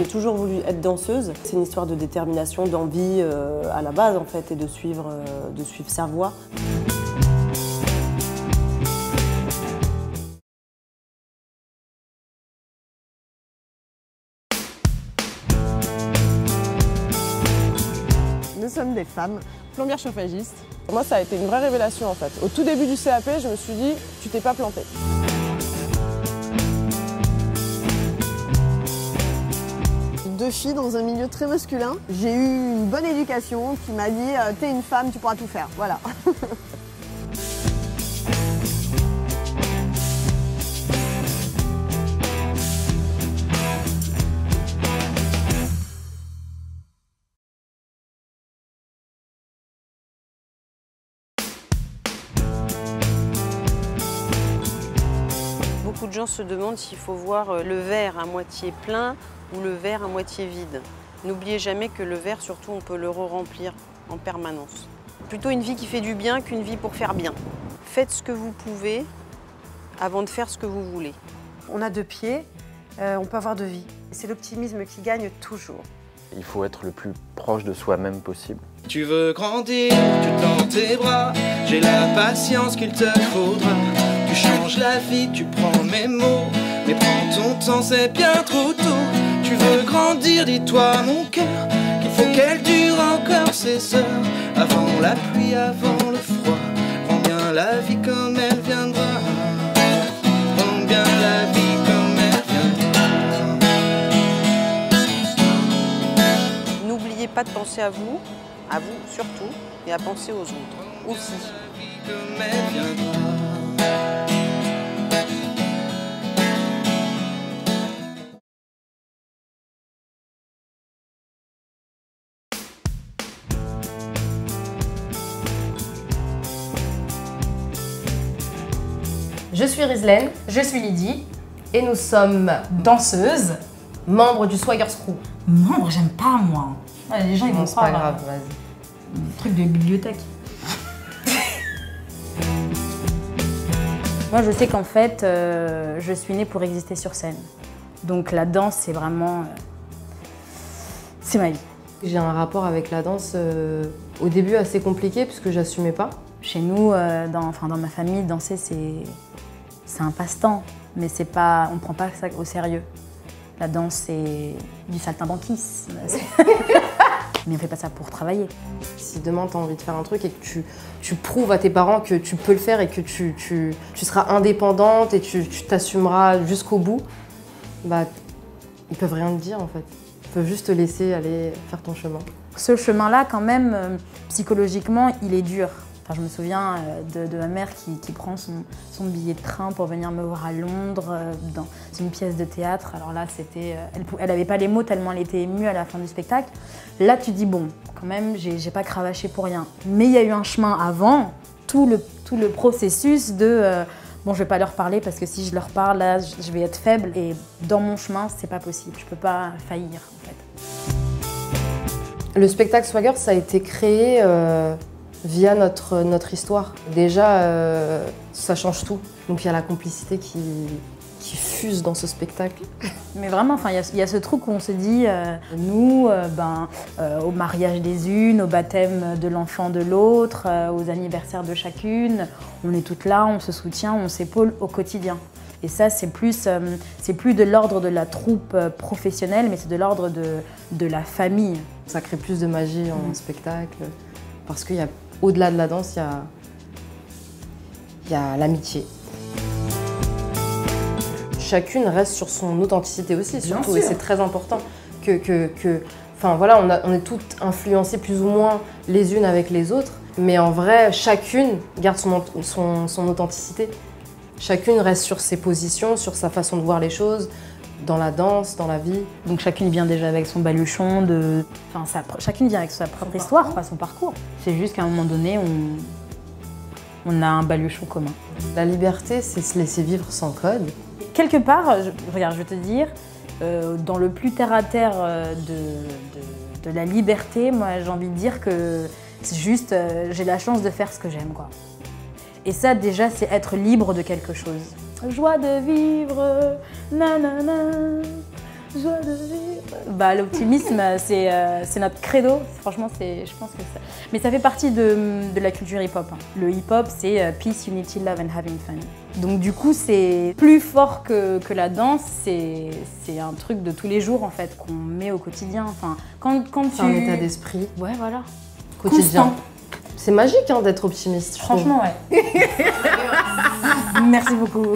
toujours voulu être danseuse. C'est une histoire de détermination, d'envie à la base en fait, et de suivre sa voie. Nous sommes des femmes plombières chauffagistes. Pour moi, ça a été une vraie révélation en fait. Au tout début du CAP, je me suis dit, tu t'es pas plantée. Deux filles dans un milieu très masculin. J'ai eu une bonne éducation qui m'a dit, t'es une femme, tu pourras tout faire. Voilà. Beaucoup de gens se demandent s'il faut voir le verre à moitié plein ou le verre à moitié vide. N'oubliez jamais que le verre, surtout, on peut le re-remplir en permanence. Plutôt une vie qui fait du bien qu'une vie pour faire bien. Faites ce que vous pouvez avant de faire ce que vous voulez. On a deux pieds, on peut avoir deux vies. C'est l'optimisme qui gagne toujours. Il faut être le plus proche de soi-même possible. Tu veux grandir, tu tends tes bras, j'ai la patience qu'il te faudra. Tu changes la vie, tu prends mes mots, mais prends ton temps, c'est bien trop tôt. Tu veux grandir, dis-toi mon cœur, qu'il faut qu'elle dure encore ces heures. Avant la pluie, avant le froid, prends bien la vie comme elle viendra. Prends bien la vie comme elle viendra. N'oubliez pas de penser à vous surtout, et à penser aux autres aussi. Comme elle viendra. Je suis Rizlaine, je suis Lydie et nous sommes danseuses, membres du Swaggers Crew. Membre, j'aime pas moi. Ouais, les gens ils vont C'est pas grave, vas-y. Truc de bibliothèque. Moi, je sais qu'en fait, je suis née pour exister sur scène. Donc la danse, c'est vraiment... c'est ma vie. J'ai un rapport avec la danse au début assez compliqué puisque j'assumais pas. Chez nous, dans ma famille, danser, c'est un passe-temps. Mais c'est pas, on prend pas ça au sérieux. La danse, c'est du saltimbanquisme. Mais on fait pas ça pour travailler. Si demain tu as envie de faire un truc et que tu prouves à tes parents que tu peux le faire et que tu seras indépendante et tu t'assumeras jusqu'au bout, bah ils peuvent rien te dire en fait. Ils peuvent juste te laisser aller faire ton chemin. Ce chemin-là, quand même, psychologiquement, il est dur. Enfin, je me souviens de ma mère qui prend son billet de train pour venir me voir à Londres dans une pièce de théâtre. Alors là, elle n'avait pas les mots tellement elle était émue à la fin du spectacle. Là, tu dis bon, quand même, j'ai pas cravaché pour rien. Mais il y a eu un chemin avant, tout le processus de bon, je vais pas leur parler parce que si je leur parle, là, je vais être faible. Et dans mon chemin, c'est pas possible. Je peux pas faillir, en fait. Le spectacle Swaggers, ça a été créé via notre histoire. Déjà, ça change tout. Donc il y a la complicité qui fuse dans ce spectacle. Mais vraiment, il y a ce truc où on se dit, nous, au mariage des unes, au baptême de l'enfant de l'autre, aux anniversaires de chacune, on est toutes là, on se soutient, on s'épaule au quotidien. Et ça, c'est plus de l'ordre de la troupe professionnelle, mais c'est de l'ordre de la famille. Ça crée plus de magie en spectacle, parce qu'il y a, au-delà de la danse, il y a l'amitié. Chacune reste sur son authenticité aussi, surtout, et c'est très important enfin voilà, on est toutes influencées plus ou moins les unes avec les autres, mais en vrai, chacune garde son authenticité. Chacune reste sur ses positions, sur sa façon de voir les choses, dans la danse, dans la vie. Donc chacune vient déjà avec son baluchon, chacune vient avec sa propre histoire, son parcours. C'est juste qu'à un moment donné, on a un baluchon commun. La liberté, c'est se laisser vivre sans code. Quelque part, regarde, je vais te dire, dans le plus terre-à-terre de la liberté, moi j'ai envie de dire que c'est juste, j'ai la chance de faire ce que j'aime, quoi. Et ça, déjà, c'est être libre de quelque chose. Joie de vivre, nanana, joie de vivre. Bah, l'optimisme, c'est notre credo. Franchement, je pense que ça. Mais ça fait partie de la culture hip-hop. Hein. Le hip-hop, c'est peace, unity, love and having fun. Donc du coup, c'est plus fort que la danse. C'est un truc de tous les jours en fait qu'on met au quotidien. Enfin, quand C'est un état d'esprit. Ouais, voilà. Quotidien. Constant. C'est magique hein, d'être optimiste. Franchement, ouais. Merci beaucoup.